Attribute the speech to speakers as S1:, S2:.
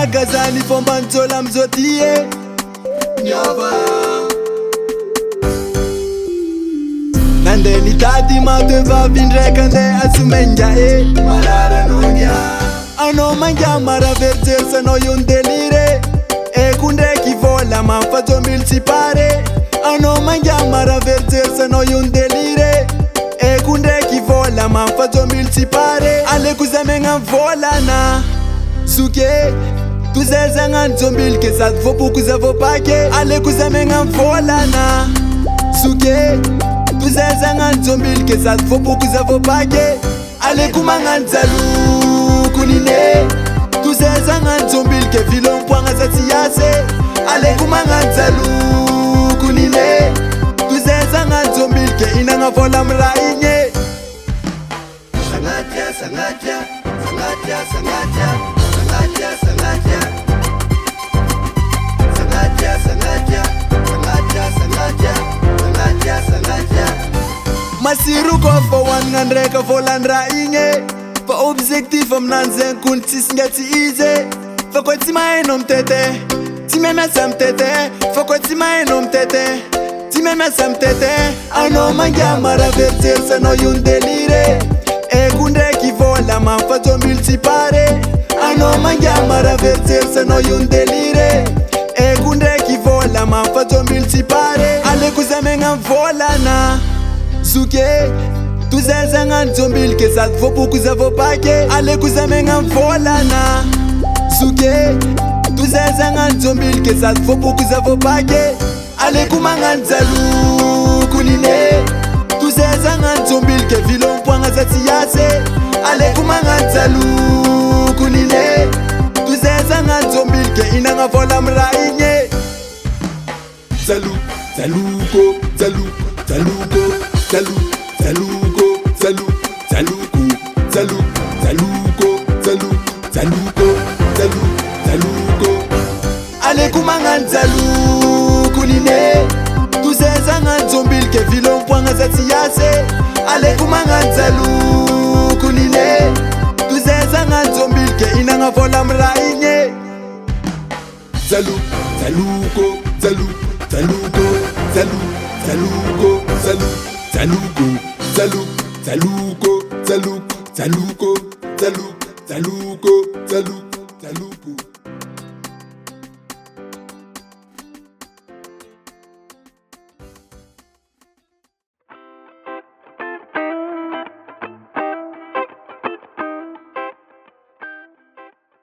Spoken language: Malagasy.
S1: magazany fomba nijôla amizao ty e miova nandeha nitady matevavy ndraiky andeha asomenga e mararanonga anao manga maraverjery sanao io ndelire eko ndraiky vola mafajo multipare anao manga maraverjery sanao io ndelire eko ndraiky vola mafajo multipare aleko zamegna volana suke tuzezanga nzombilke sady vopoko za vopake aleko zamegna volana suke tuzezanga nzombilke sady vopoko za vopake aleko magnano jaloko nine tuzezanga nzombilke vilompoagna za tsy ase aleko magnano jaloko nine tuzezanga nzombilke inagna vola amy raha igny sangatya sangatya sangatya sangatya sangatya sangatya sangatya sangatya sangatya sangatya sangatya sangatya masiru ko fa wanna ndraiky volan-draha igny fa objectif aminany zegny kony tsisy nga tsy izy fa koa tsy mahainao mitete tsy miamiasa mitete fa koa tsy mahainao mitete tsy miamiasa mitete anao manga maraverjery sanao io ndelire eko ndraiky vola mafajo multipare anao manga maraverjery sanao io ndelire eko ndraiky vola mafajo multipare aleko zamegna volana suke tuzezanga nzombilke sady vopoko za vopake aleko zamegna volana suke tuzezanga nzombilke sady vopoko za vopake aleko magnano jaloko nine tuzezanga nzombilke vilompoagna za tsy ase aleko magnano jaloko nine tuzezanga nzombilke inagna vola amy raha igny jaluko jaluko jaluko jaluko jaluko jaluko jaluko jaluko jaluko jaluko jaluko jaluko jaluko aleko magnano jaloko nine tuzezanga nzombilke vilompoagna za tsy ase aleko magnano jaloko nine tuzezanga nzombilke inagna vola amy raha igny jaluko jaluko jaluko jaluko jaluko jaluko jaluko jaluko jaluko jaluko jaluko jaluko jaluko jaluko jaluko